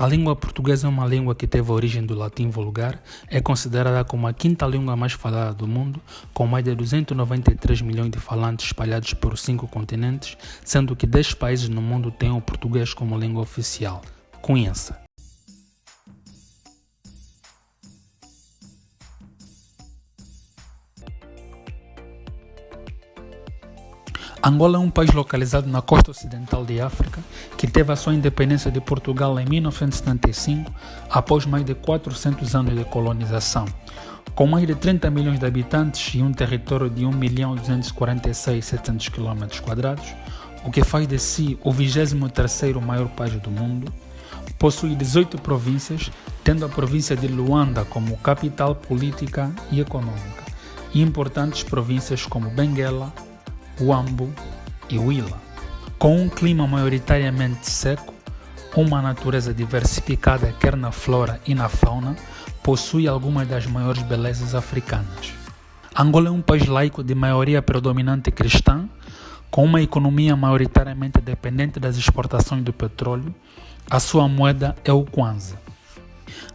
A língua portuguesa é uma língua que teve origem do latim vulgar, é considerada como a quinta língua mais falada do mundo, com mais de 293 milhões de falantes espalhados por 5 continentes, sendo que 10 países no mundo têm o português como língua oficial. Conheça. Angola é um país localizado na costa ocidental de África, que teve a sua independência de Portugal em 1975, após mais de 400 anos de colonização. Com mais de 30 milhões de habitantes e um território de 1.246.700 km², o que faz de si o 23º maior país do mundo, possui 18 províncias, tendo a província de Luanda como capital política e econômica, e importantes províncias como Benguela, Huambo e Huila. Com um clima maioritariamente seco, uma natureza diversificada quer na flora e na fauna, possui algumas das maiores belezas africanas. Angola é um país laico de maioria predominante cristã, com uma economia maioritariamente dependente das exportações do petróleo. A sua moeda é o Kwanza.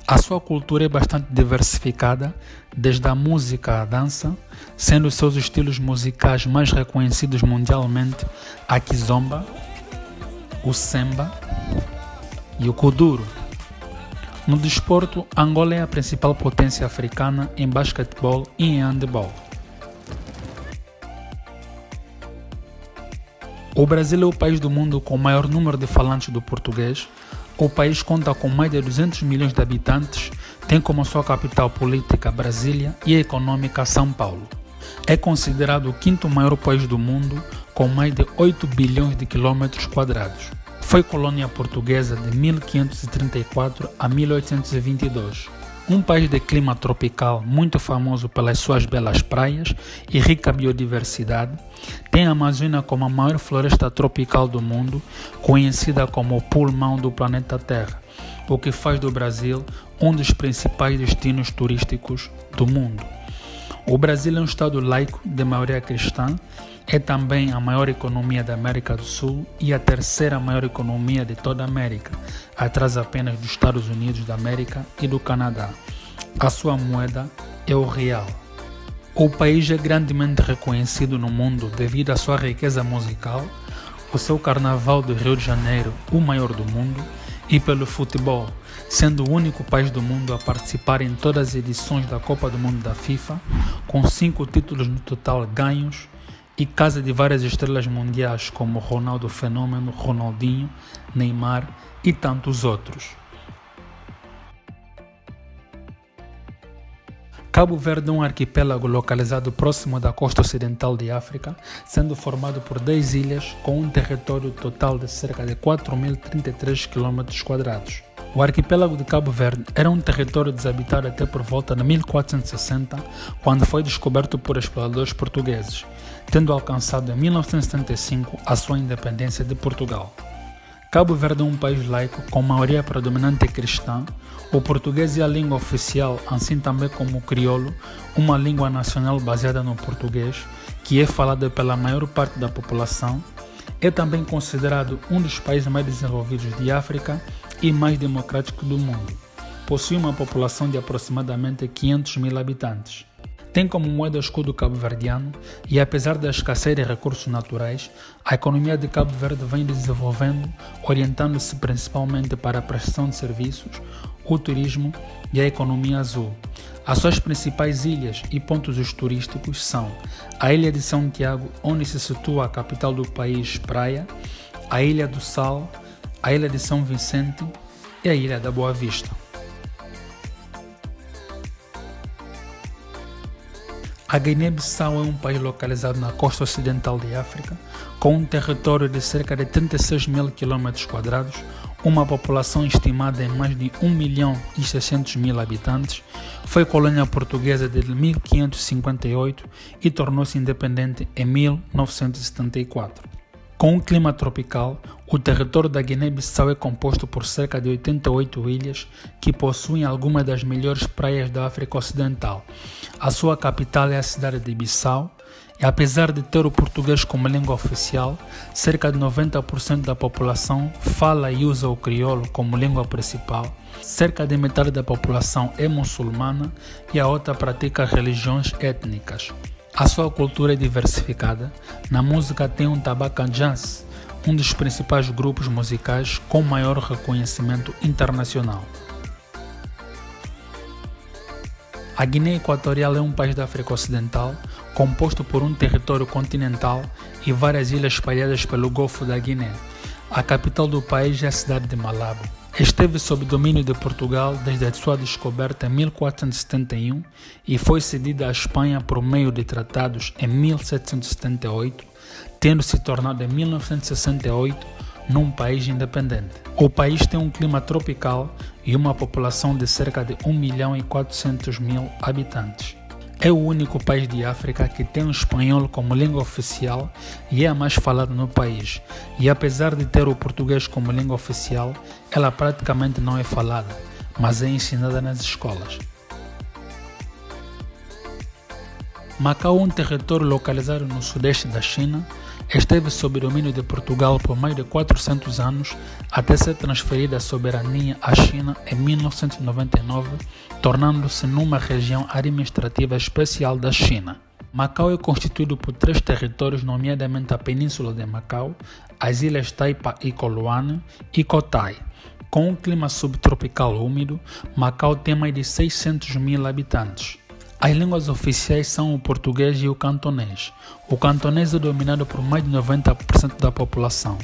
A sua cultura é bastante diversificada, desde a música à dança, sendo seus estilos musicais mais reconhecidos mundialmente a Kizomba, o Semba e o Kuduro. No desporto, Angola é a principal potência africana em basquetebol e em handebol. O Brasil é o país do mundo com o maior número de falantes do português. O país conta com mais de 200 milhões de habitantes, tem como sua capital política Brasília e econômica São Paulo. É considerado o quinto maior país do mundo, com mais de 8 bilhões de quilômetros quadrados. Foi colônia portuguesa de 1534 a 1822. Um país de clima tropical muito famoso pelas suas belas praias e rica biodiversidade, tem a Amazônia como a maior floresta tropical do mundo, conhecida como o pulmão do planeta Terra, o que faz do Brasil um dos principais destinos turísticos do mundo. O Brasil é um estado laico de maioria cristã, é também a maior economia da América do Sul e a terceira maior economia de toda a América, atrás apenas dos Estados Unidos da América e do Canadá. A sua moeda é o real. O país é grandemente reconhecido no mundo devido à sua riqueza musical, o seu carnaval do Rio de Janeiro, o maior do mundo, e pelo futebol, sendo o único país do mundo a participar em todas as edições da Copa do Mundo da FIFA, com 5 títulos no total ganhos, e casa de várias estrelas mundiais como Ronaldo Fenômeno, Ronaldinho, Neymar e tantos outros. Cabo Verde é um arquipélago localizado próximo da costa ocidental de África, sendo formado por 10 ilhas com um território total de cerca de 4.033 km². O arquipélago de Cabo Verde era um território desabitado até por volta de 1460, quando foi descoberto por exploradores portugueses, tendo alcançado em 1975 a sua independência de Portugal. Cabo Verde é um país laico com maioria predominante cristã. O português é a língua oficial, assim também como o crioulo, uma língua nacional baseada no português, que é falada pela maior parte da população. É também considerado um dos países mais desenvolvidos de África e mais democrático do mundo. Possui uma população de aproximadamente 500 mil habitantes. Tem como moeda o escudo cabo-verdiano e, apesar da escassez de recursos naturais, a economia de Cabo Verde vem desenvolvendo, orientando-se principalmente para a prestação de serviços, o turismo e a economia azul. As suas principais ilhas e pontos turísticos são a Ilha de São Tiago, onde se situa a capital do país, Praia, a Ilha do Sal, a Ilha de São Vicente e a Ilha da Boa Vista. A Guiné-Bissau é um país localizado na costa ocidental de África, com um território de cerca de 36 mil km², uma população estimada em mais de 1.600.000 habitantes, foi colônia portuguesa desde 1558 e tornou-se independente em 1974. Com um clima tropical, o território da Guiné-Bissau é composto por cerca de 88 ilhas que possuem algumas das melhores praias da África Ocidental. A sua capital é a cidade de Bissau E apesar de ter o português como língua oficial, cerca de 90% da população fala e usa o crioulo como língua principal, cerca de metade da população é muçulmana e a outra pratica religiões étnicas. A sua cultura é diversificada. Na música tem um tabaca jazz, um dos principais grupos musicais com maior reconhecimento internacional. A Guiné Equatorial é um país da África Ocidental, composto por um território continental e várias ilhas espalhadas pelo Golfo da Guiné. A capital do país é a cidade de Malabo. Esteve sob domínio de Portugal desde a sua descoberta em 1471 e foi cedida à Espanha por meio de tratados em 1778, tendo se tornado em 1968 num país independente. O país tem um clima tropical e uma população de cerca de 1.400.000 habitantes. É o único país de África que tem o espanhol como língua oficial e é a mais falada no país. E apesar de ter o português como língua oficial, ela praticamente não é falada, mas é ensinada nas escolas. Macau, um território localizado no sudeste da China, esteve sob domínio de Portugal por mais de 400 anos até ser transferida a soberania à China em 1999, tornando-se numa região administrativa especial da China. Macau é constituído por 3 territórios, nomeadamente a Península de Macau, as ilhas Taipa e Coloane e Cotai. Com um clima subtropical úmido, Macau tem mais de 600.000 habitantes. As línguas oficiais são o português e o cantonês. O cantonês é dominado por mais de 90% da população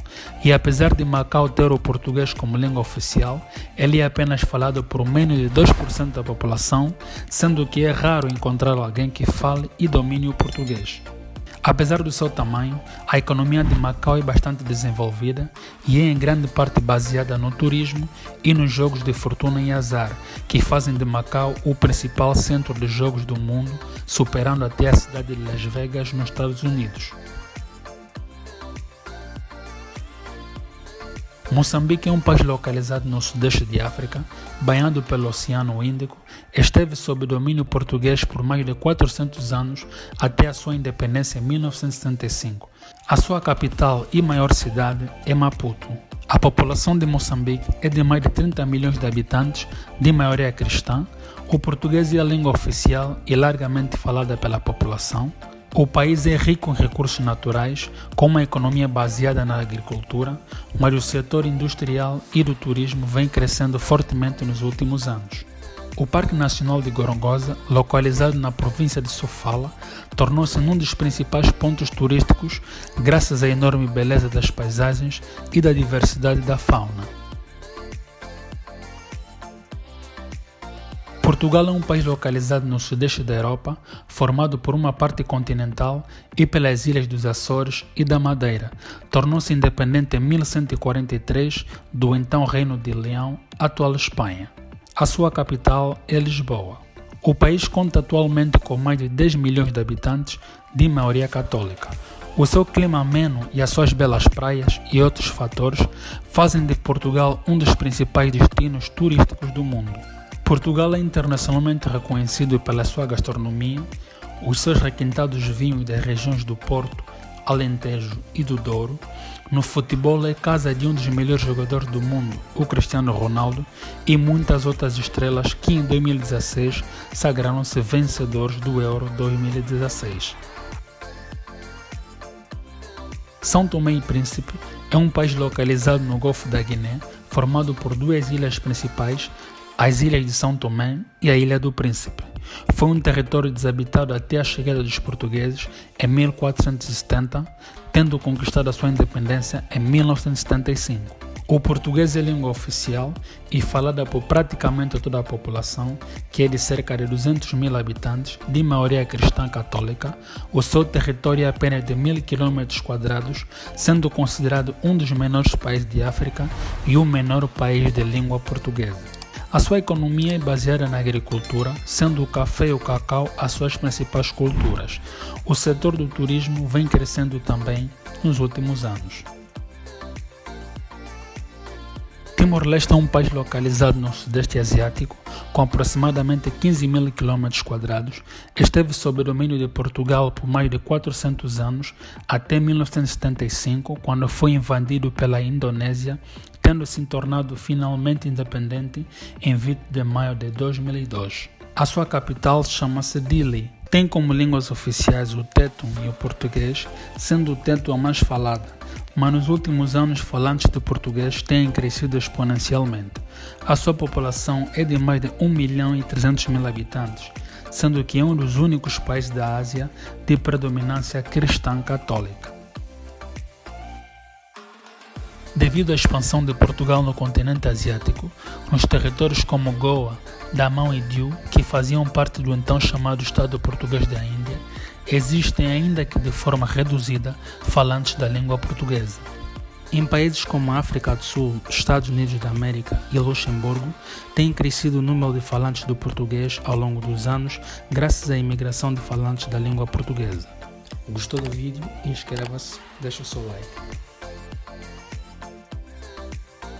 e apesar de Macau ter o português como língua oficial, ele é apenas falado por menos de 2% da população, sendo que é raro encontrar alguém que fale e domine o português. Apesar do seu tamanho, a economia de Macau é bastante desenvolvida e é em grande parte baseada no turismo e nos jogos de fortuna e azar, que fazem de Macau o principal centro de jogos do mundo, superando até a cidade de Las Vegas, nos Estados Unidos. Moçambique é um país localizado no sudeste de África, banhado pelo Oceano Índico, esteve sob domínio português por mais de 400 anos até a sua independência em 1975. A sua capital e maior cidade é Maputo. A população de Moçambique é de mais de 30 milhões de habitantes, de maioria cristã. O português é a língua oficial e largamente falada pela população. O país é rico em recursos naturais, com uma economia baseada na agricultura, mas o setor industrial e do turismo vem crescendo fortemente nos últimos anos. O Parque Nacional de Gorongosa, localizado na província de Sofala, tornou-se um dos principais pontos turísticos graças à enorme beleza das paisagens e da diversidade da fauna. Portugal é um país localizado no sudeste da Europa, formado por uma parte continental e pelas ilhas dos Açores e da Madeira. Tornou-se independente em 1143 do então Reino de Leão, atual Espanha. A sua capital é Lisboa. O país conta atualmente com mais de 10 milhões de habitantes, de maioria católica. O seu clima ameno e as suas belas praias e outros fatores fazem de Portugal um dos principais destinos turísticos do mundo. Portugal é internacionalmente reconhecido pela sua gastronomia, os seus requintados vinhos das regiões do Porto, Alentejo e do Douro. No futebol é casa de um dos melhores jogadores do mundo, o Cristiano Ronaldo, e muitas outras estrelas que em 2016 sagraram-se vencedores do Euro 2016. São Tomé e Príncipe é um país localizado no Golfo da Guiné, formado por 2 ilhas principais, as ilhas de São Tomé e a Ilha do Príncipe. Foi um território desabitado até a chegada dos portugueses em 1470, tendo conquistado a sua independência em 1975. O português é língua oficial e falada por praticamente toda a população, que é de cerca de 200.000 habitantes, de maioria cristã católica. O seu território é apenas de 1.000 km², sendo considerado um dos menores países de África e o menor país de língua portuguesa. A sua economia é baseada na agricultura, sendo o café e o cacau as suas principais culturas. O setor do turismo vem crescendo também nos últimos anos. Timor-Leste é um país localizado no Sudeste Asiático, com aproximadamente 15 mil km². Esteve sob o domínio de Portugal por mais de 400 anos, até 1975, quando foi invadido pela Indonésia, tendo se tornado finalmente independente em 20 de maio de 2002. A sua capital chama-se Dili. Tem como línguas oficiais o Tetum e o português, sendo o Tetum a mais falada, mas nos últimos anos falantes de português têm crescido exponencialmente. A sua população é de mais de 1.300.000 habitantes, sendo que é um dos únicos países da Ásia de predominância cristã católica. Devido à expansão de Portugal no continente asiático, nos territórios como Goa, Damão e Diu, que faziam parte do então chamado Estado Português da Índia, existem, ainda que de forma reduzida, falantes da língua portuguesa. Em países como a África do Sul, Estados Unidos da América e Luxemburgo, tem crescido o número de falantes do português ao longo dos anos, graças à imigração de falantes da língua portuguesa. Gostou do vídeo? Inscreva-se, deixe o seu like.